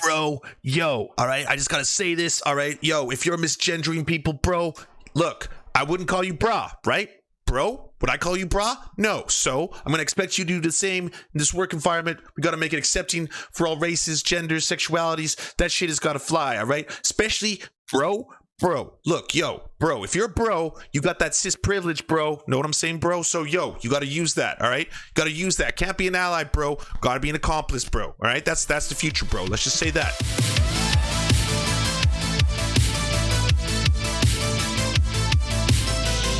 bro, yo, all right? I just gotta say this, all right? Yo, if you're misgendering people, bro, look, I wouldn't call you bra, right? Bro, would I call you bra? No. So I'm gonna expect you to do the same in this work environment. We gotta make it accepting for all races, genders, sexualities. That shit has gotta fly, all right? Especially bro. Look, yo, bro, if you're a bro, you got that cis privilege, bro. Know what I'm saying, bro? So, yo, you got to use that, all right? Got to use that. Can't be an ally, bro. Got to be an accomplice, bro, all right? That's the future, bro. Let's just say that.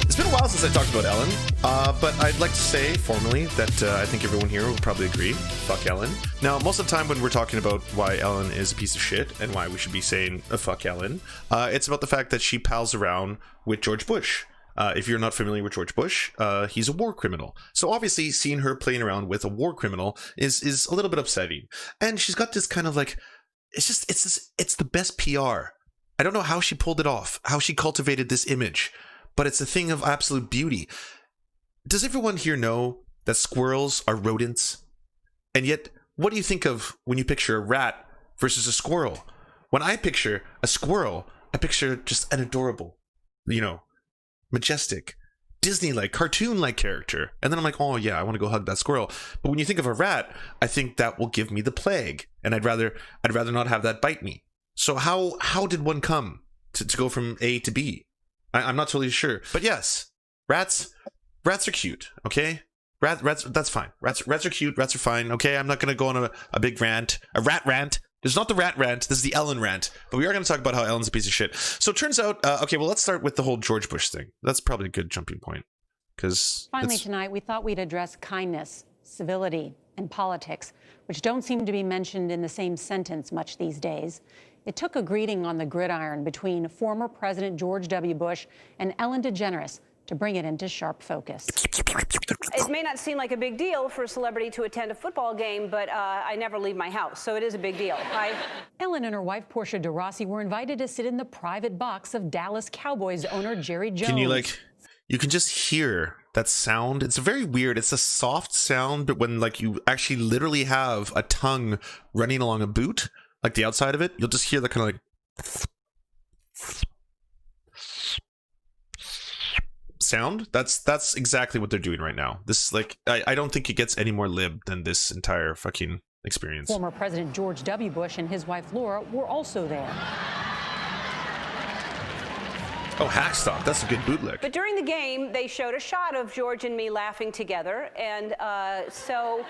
It's been a while since I talked about Ellen, but I'd like to say formally that I think everyone here will probably agree. Fuck Ellen. Now, most of the time when we're talking about why Ellen is a piece of shit and why we should be saying fuck Ellen, it's about the fact that she pals around with George Bush. If you're not familiar with George Bush, he's a war criminal. So obviously seeing her playing around with a war criminal is a little bit upsetting. And she's got this kind of like, it's the best PR. I don't know how she pulled it off, how she cultivated this image, but it's a thing of absolute beauty. Does everyone here know that squirrels are rodents? And yet, what do you think of when you picture a rat versus a squirrel? When I picture a squirrel, I picture just an adorable, majestic, Disney-like, cartoon-like character. And then I'm like, oh yeah, I want to go hug that squirrel. But when you think of a rat, I think that will give me the plague. And I'd rather not have that bite me. So how did one come to go from A to B? I'm not totally sure. But yes, rats are cute, okay? Rats, that's fine. Rats are cute, rats are fine, okay? I'm not going to go on a big rant, a rat rant. This is not the rat rant, this is the Ellen rant. But we are going to talk about how Ellen's a piece of shit. So it turns out, okay, well, let's start with the whole George Bush thing. That's probably a good jumping point. Because finally tonight, we thought we'd address kindness, civility, and politics, which don't seem to be mentioned in the same sentence much these days. It took a greeting on the gridiron between former President George W. Bush and Ellen DeGeneres to bring it into sharp focus. It may not seem like a big deal for a celebrity to attend a football game, but I never leave my house, so it is a big deal. Ellen and her wife, Portia de Rossi, were invited to sit in the private box of Dallas Cowboys owner Jerry Jones. Can you can just hear that sound. It's very weird. It's a soft sound, but when you actually literally have a tongue running along a boot, like the outside of it, you'll just hear the kind of sound. That's exactly what they're doing right now. This I don't think it gets any more lib than this entire fucking experience. Former President George W. Bush and his wife Laura were also there. Oh, Hackstock, that's a good bootleg. But during the game, they showed a shot of George and me laughing together, and so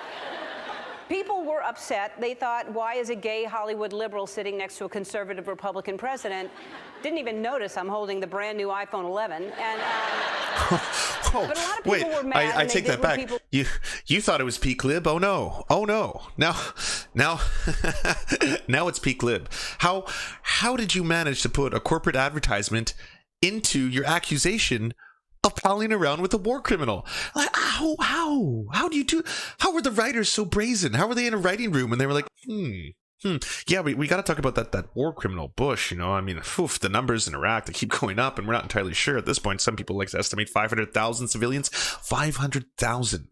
people were upset. They thought, why is a gay Hollywood liberal sitting next to a conservative Republican president? Didn't even notice I'm holding the brand new iPhone 11. And but a lot of people were mad. I take that back. You thought it was peak lib? Oh no! Now it's peak lib. How did you manage to put a corporate advertisement into your accusation of palling around with a war criminal? Like, how do you do? How were the writers so brazen? How were they in a writing room and they were like, yeah, we got to talk about that war criminal Bush, I mean, the numbers in Iraq, they keep going up and we're not entirely sure at this point. Some people like to estimate 500,000 civilians. 500,000.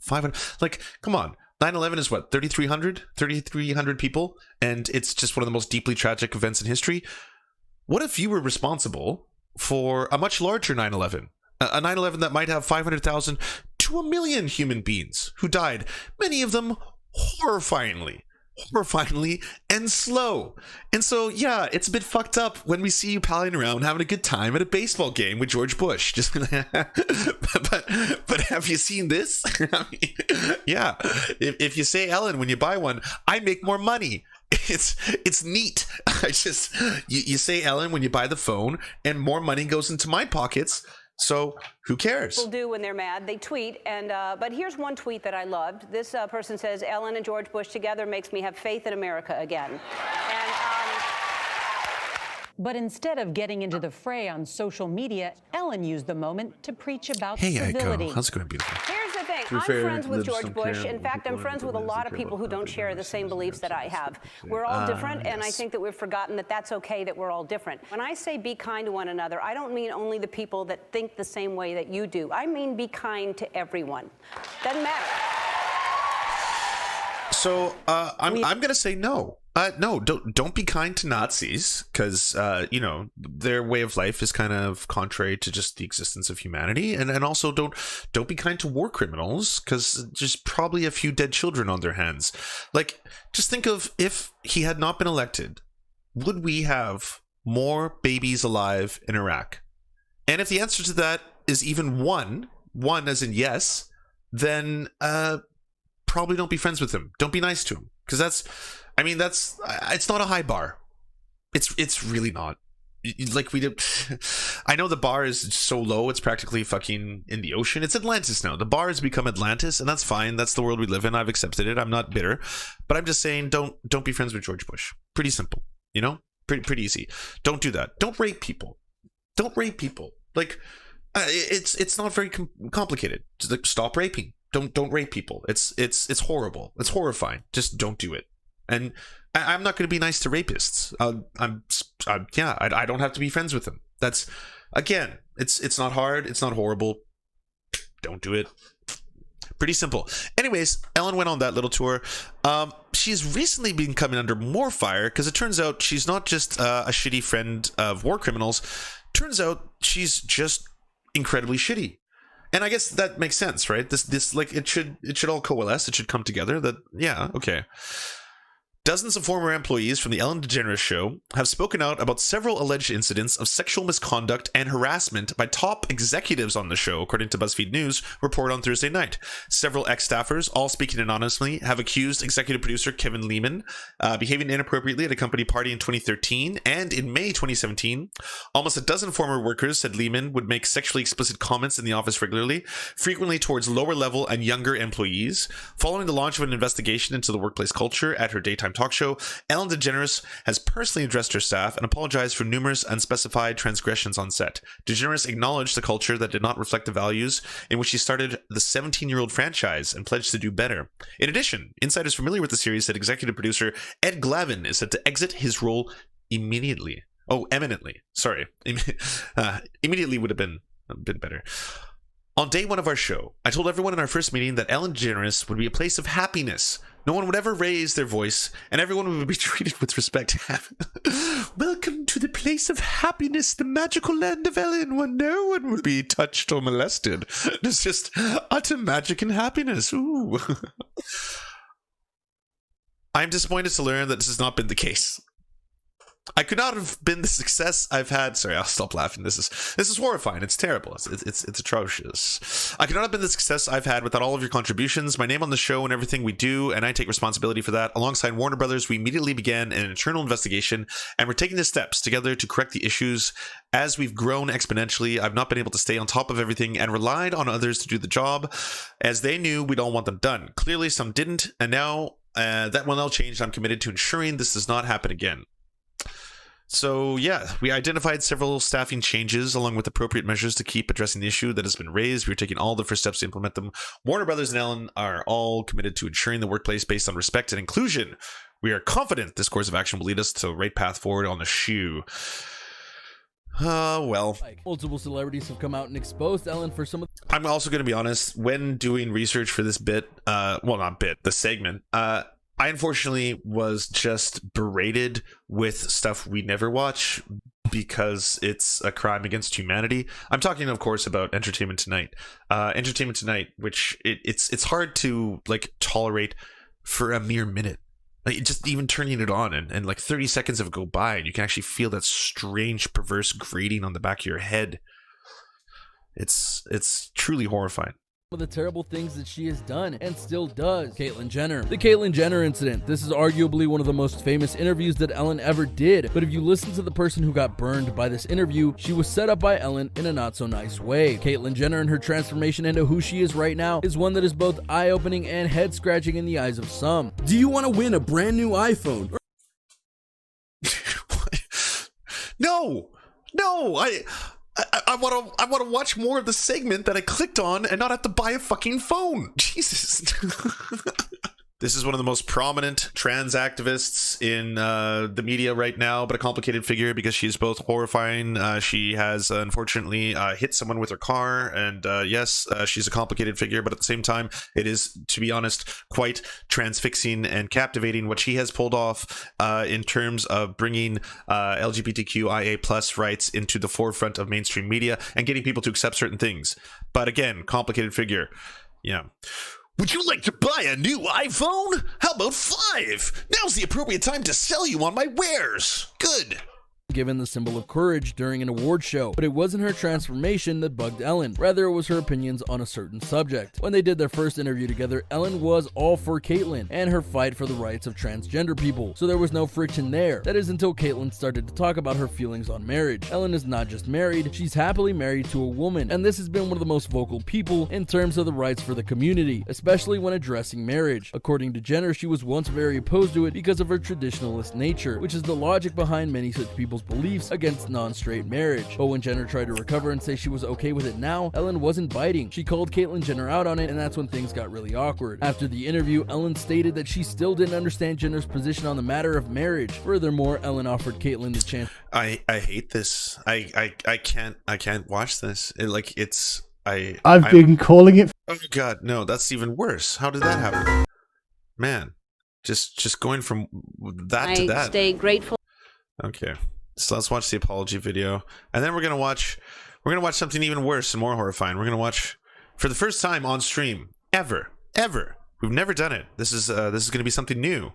Come on. 9/11 is what, 3,300 people, and it's just one of the most deeply tragic events in history. What if you were responsible for a much larger 9/11? A 9/11 that might have 500,000 to 1 million human beings who died, many of them horrifyingly and slow. And so, yeah, it's a bit fucked up when we see you palling around having a good time at a baseball game with George Bush. Just but have you seen this? I mean, yeah, if you say Ellen when you buy one, I make more money. It's neat. You say Ellen when you buy the phone, and more money goes into my pockets. So who cares? People do when they're mad. They tweet, and but here's one tweet that I loved. This person says, "Ellen and George Bush together makes me have faith in America again." And but instead of getting into the fray on social media, Ellen used the moment to preach about civility. How's it going, beautiful? Here's the thing. I'm friends with George Bush. In fact, I'm friends with a lot of people who don't share the same beliefs that I have. We're all different, and I think that we've forgotten that that's okay, that we're all different. When I say be kind to one another, I don't mean only the people that think the same way that you do. I mean be kind to everyone. Doesn't matter. So I'm going to say no. No, don't be kind to Nazis, because you know, their way of life is kind of contrary to just the existence of humanity, and also don't be kind to war criminals, because there's probably a few dead children on their hands. Like, just think of, if he had not been elected, would we have more babies alive in Iraq? And if the answer to that is even one as in yes, then probably don't be friends with him. Don't be nice to him, because it's not a high bar. It's really not. Like, I know the bar is so low, it's practically fucking in the ocean. It's Atlantis now. The bar has become Atlantis, and that's fine. That's the world we live in. I've accepted it. I'm not bitter, but I'm just saying, don't be friends with George Bush. Pretty simple, you know. Pretty easy. Don't do that. Don't rape people. Like, it's not very complicated. Just, like, stop raping. Don't rape people. It's horrible. It's horrifying. Just don't do it. And I'm not going to be nice to rapists. I don't have to be friends with them. That's, again, it's not hard. It's not horrible. Don't do it. Pretty simple. Anyways, Ellen went on that little tour. She's recently been coming under more fire, because it turns out she's not just a shitty friend of war criminals. Turns out she's just incredibly shitty. And I guess that makes sense, right? This like, it should all coalesce. It should come together. That, yeah, okay. Dozens of former employees from the Ellen DeGeneres show have spoken out about several alleged incidents of sexual misconduct and harassment by top executives on the show, according to BuzzFeed News report on Thursday night. Several ex-staffers, all speaking anonymously, have accused executive producer Kevin Lehman behaving inappropriately at a company party in 2013 and in May 2017. Almost a dozen former workers said Lehman would make sexually explicit comments in the office regularly, frequently towards lower-level and younger employees. Following the launch of an investigation into the workplace culture at her daytime talk show, Ellen DeGeneres has personally addressed her staff and apologized for numerous unspecified transgressions on set. DeGeneres acknowledged the culture that did not reflect the values in which she started the 17-year-old franchise and pledged to do better. In addition, insiders familiar with the series said executive producer Ed Glavin is set to exit his role immediately. Oh, eminently. Sorry. Immediately would have been better. On day one of our show, I told everyone in our first meeting that Ellen DeGeneres would be a place of happiness. No one would ever raise their voice, and everyone would be treated with respect. Welcome to the place of happiness, the magical land of Ellen, where no one will be touched or molested. It's just utter magic and happiness. Ooh. I'm disappointed to learn that this has not been the case. I could not have been the success I've had. Sorry, I'll stop laughing. This is horrifying. It's terrible. It's atrocious. I could not have been the success I've had without all of your contributions, my name on the show, and everything we do, and I take responsibility for that. Alongside Warner Brothers, we immediately began an internal investigation, and we're taking the steps together to correct the issues. As we've grown exponentially, I've not been able to stay on top of everything and relied on others to do the job, as they knew we'd all want them done. Clearly, some didn't, and now that will now change. I'm committed to ensuring this does not happen again. So yeah, we identified several staffing changes along with appropriate measures to keep addressing the issue that has been raised. We're taking all the first steps to implement them. Warner Brothers and Ellen are all committed to ensuring the workplace based on respect and inclusion. We are confident this course of action will lead us to the right path forward on the shoe. Well. Multiple celebrities have come out and exposed Ellen for some of I'm also going to be honest, when doing research for this bit, the segment, I unfortunately was just berated with stuff we never watch because it's a crime against humanity. I'm talking, of course, about Entertainment Tonight. Entertainment Tonight, which it's hard to like tolerate for a mere minute. Like, just even turning it on and like 30 seconds of it go by and you can actually feel that strange, perverse grating on the back of your head. It's truly horrifying. Of the terrible things that she has done and still does. Caitlyn Jenner. The Caitlyn Jenner incident. This is arguably one of the most famous interviews that Ellen ever did, but if you listen to the person who got burned by this interview, she was set up by Ellen in a not so nice way. Caitlyn Jenner and her transformation into who she is right now is one that is both eye-opening and head-scratching in the eyes of some. Do you want to win a brand new iPhone? No, I want to watch more of the segment that I clicked on and not have to buy a fucking phone. Jesus. This is one of the most prominent trans activists in the media right now, but a complicated figure because she's both horrifying. She has unfortunately hit someone with her car, and yes, she's a complicated figure, but at the same time, it is, to be honest, quite transfixing and captivating what she has pulled off in terms of bringing LGBTQIA plus rights into the forefront of mainstream media and getting people to accept certain things. But again, complicated figure. Yeah. Would you like to buy a new iPhone? How about 5? Now's the appropriate time to sell you on my wares. Good. Given the symbol of courage during an award show, but it wasn't her transformation that bugged Ellen. Rather, it was her opinions on a certain subject. When they did their first interview together, Ellen was all for Caitlyn and her fight for the rights of transgender people, so there was no friction there. That is until Caitlyn started to talk about her feelings on marriage. Ellen is not just married, she's happily married to a woman, and this has been one of the most vocal people in terms of the rights for the community, especially when addressing marriage. According to Jenner, she was once very opposed to it because of her traditionalist nature, which is the logic behind many such people's beliefs against non-straight marriage. But when Jenner tried to recover and say she was okay with it now, Ellen wasn't biting. She called Caitlyn Jenner out on it, and that's when things got really awkward. After the interview, Ellen stated that she still didn't understand Jenner's position on the matter of marriage. Furthermore, Ellen offered Caitlyn the chance. I hate this. I can't watch this. I've been calling it. Oh God, no, that's even worse. How did that happen? Man, just going from that to that. I stay grateful. Okay, so let's watch the apology video, and then we're gonna watch something even worse and more horrifying. We're gonna watch, for the first time on stream ever, we've never done it. This is gonna be something new.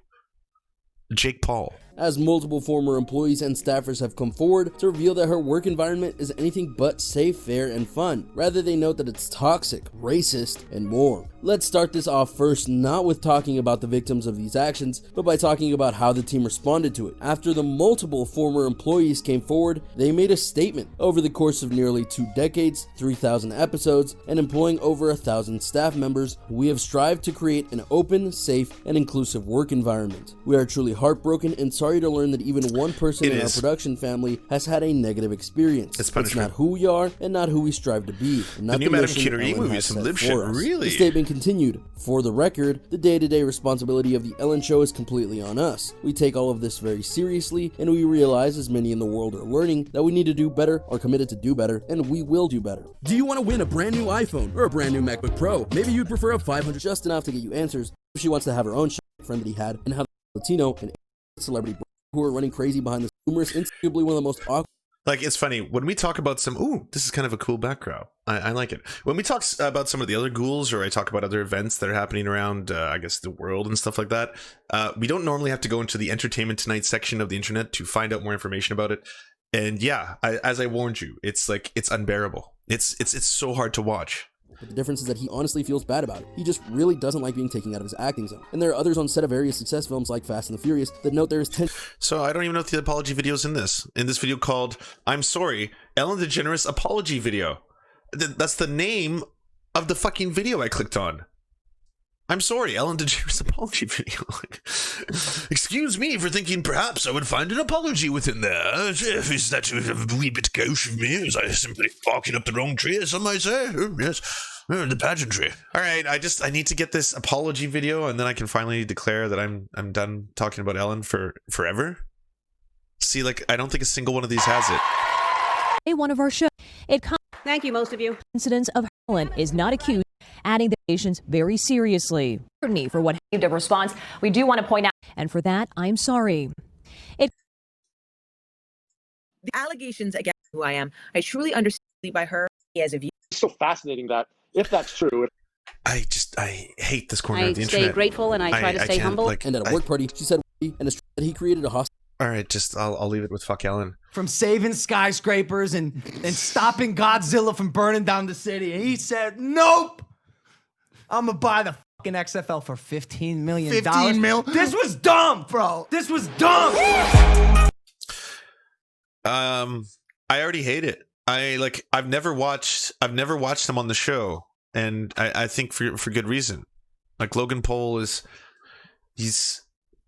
Jake Paul. As multiple former employees and staffers have come forward to reveal that her work environment is anything but safe, fair, and fun. Rather, they note that it's toxic, racist, and more. Let's start this off first, not with talking about the victims of these actions, but by talking about how the team responded to it. After the multiple former employees came forward, they made a statement. Over the course of nearly 2 decades, 3,000 episodes, and employing over 1,000 staff members, we have strived to create an open, safe, and inclusive work environment. We are truly heartbroken and sorry to learn that even one person in our production family has had a negative experience. It's not who we are and not who we strive to be. And not the new Madame Curie movie is some lib shit, really. The statement continued. For the record, the day-to-day responsibility of the Ellen Show is completely on us. We take all of this very seriously, and we realize, as many in the world are learning, that we need to do better, are committed to do better, and we will do better. Do you want to win a brand new iPhone or a brand new MacBook Pro? Maybe you'd prefer a 500. Just enough to get you answers. If she wants to have her own friend that he had, and have Latino and celebrity who are running crazy behind the numerous, instinctively one of the most awkward. Like, it's funny when we talk about some. Ooh, this is kind of a cool background. I like it. When we talk about some of the other ghouls, or I talk about other events that are happening around, I guess, the world and stuff like that, we don't normally have to go into the Entertainment Tonight section of the internet to find out more information about it. And yeah, as I warned you, it's unbearable. It's so hard to watch. But the difference is that he honestly feels bad about it. He just really doesn't like being taken out of his acting zone. And there are others on set of various success films like Fast and the Furious that note there is tension. So I don't even know if the apology video is in this video called "I'm Sorry, Ellen DeGeneres Apology Video." That's the name of the fucking video I clicked on. I'm sorry, Ellen DeGeneres apology video. Excuse me for thinking perhaps I would find an apology within there. Is that a wee bit gauche of me? Was I simply barking up the wrong tree, as some might say? Yes, the pageantry. All right, I need to get this apology video, and then I can finally declare that I'm done talking about Ellen forever. See, like, I don't think a single one of these has it. One of our show. Thank you, most of you. Incidents of Ellen is not accused, adding the patients very seriously. For what a response, we do want to point out. And for that, I'm sorry. The allegations against who I am, I truly understand by her as a view. It's so fascinating that if that's true. I hate this corner of the internet. I stay grateful and I try to stay humble. And at a work party, she said, and that he created a hostage. All right, I'll leave it with fuck Ellen. From saving skyscrapers and stopping Godzilla from burning down the city. And he said, nope, I'm going to buy the fucking XFL for $15 million. 15 mil? This was dumb, bro. This was dumb. I already hate it. I've never watched them on the show, and I think for good reason. Like, Logan Paul he's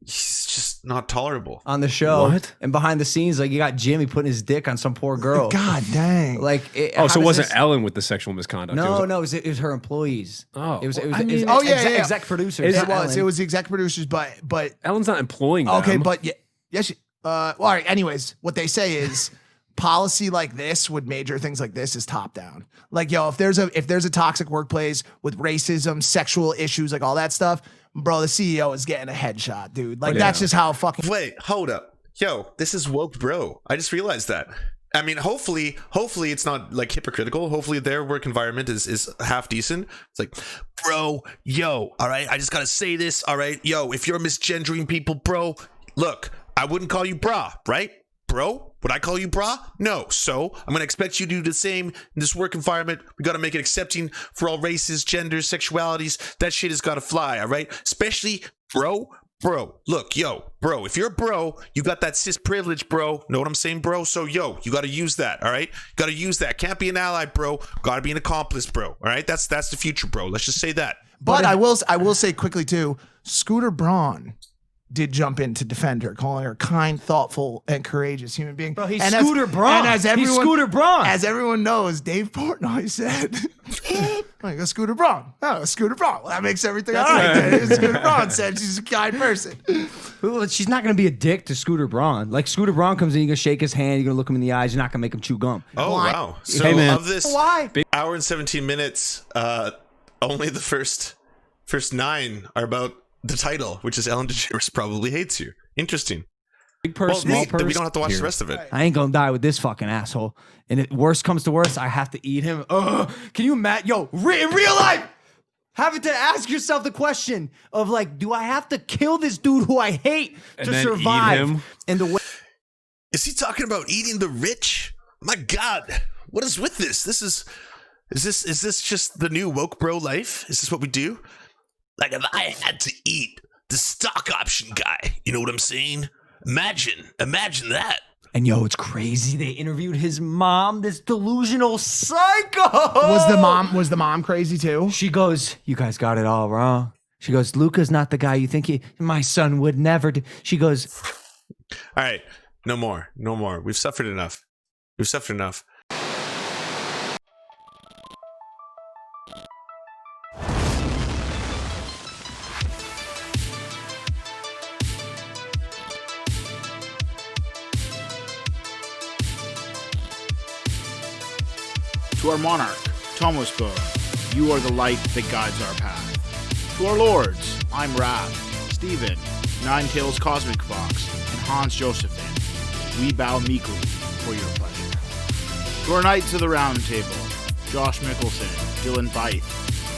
he's just not tolerable on the show. What? And behind the scenes, like you got Jimmy putting his dick on some poor girl. God dang. Like, so it wasn't Ellen with the sexual misconduct? No, it was her employees. Oh, it was exec producers. It was the exec producers, but Ellen's not employing them. Okay, but yes. Well, all right. Anyways, what they say is policy like this with major things like this is top down. Like, yo, if there's a toxic workplace with racism, sexual issues, like all that stuff, bro, the CEO is getting a headshot, dude. Like, that's just how fucking. Wait, hold up. Yo, this is woke bro. I just realized that. I mean, hopefully it's not like hypocritical. Hopefully their work environment is half decent. It's like, bro, yo, all right, I just gotta say this, all right, yo, if you're misgendering people, bro, look, I wouldn't call you brah, right? Bro, would I call you brah? No. So I'm gonna expect you to do the same in this work environment. We gotta make it accepting for all races, genders, sexualities. That shit has gotta fly, all right? Especially bro. Look, yo, bro, if you're a bro, you got that cis privilege, bro. Know what I'm saying, bro? So, yo, you gotta use that, all right? Gotta use that. Can't be an ally, bro. Gotta be an accomplice, bro. All right? That's the future, bro. Let's just say that. But I will say quickly too, Scooter Braun did jump in to defend her, calling her a kind, thoughtful, and courageous human being. Bro, he's Scooter Braun. And he's Scooter Braun. As everyone knows, Dave Portnoy said, like, a Scooter Braun. Oh, Scooter Braun. Well, that makes everything all right. Scooter Braun said she's a kind person. Well, she's not going to be a dick to Scooter Braun. Like, Scooter Braun comes in, you're going to shake his hand, you're going to look him in the eyes, you're not going to make him chew gum. Oh, Why? wow. So of this hour and 17 minutes, only the first 9 are about the title, which is Ellen DeGeneres probably hates you. Interesting. Big purse, small purse. We don't have to watch the rest of it. I ain't gonna die with this fucking asshole. And if worst comes to worst, I have to eat him. Can you imagine? Yo, in real life, having to ask yourself the question of like, do I have to kill this dude who I hate and to survive? Eat him? And the way is he talking about eating the rich? My God, what is with this? Is this just the new woke bro life? Is this what we do? Like, if I had to eat the stock option guy, you know what I'm saying? Imagine that. And yo, it's crazy. They interviewed his mom, this delusional psycho. Was the mom crazy too? She goes, "You guys got it all wrong." She goes, "Luca's not the guy you think my son would never do." She goes, "All right, no more. We've suffered enough. To our monarch, Thomas Bone, you are the light that guides our path. To our lords, I'm Wrath, Stephen, Nine Tails Cosmic Fox, and Hans Josephine. We bow meekly for your pleasure. To our knights of the round table, Josh Mickelson, Dylan Bythe,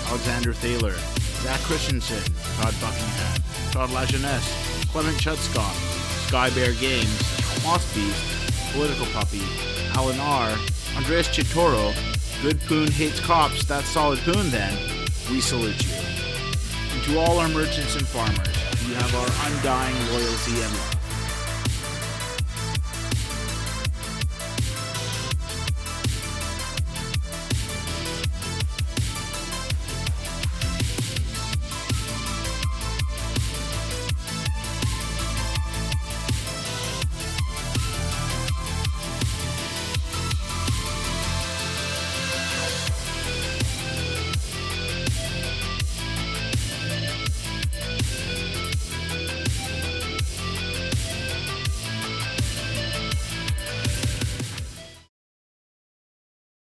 Alexander Thaler, Zach Christensen, Todd Buckingham, Todd Lajeunesse, Clement Chutzcott, Sky Bear Games, Moss Beast, Political Puppy, Alan R., Andreas Chitoro, Good Poon Hates Cops, That's Solid Poon Then, we salute you. And to all our merchants and farmers, you have our undying loyalty and love.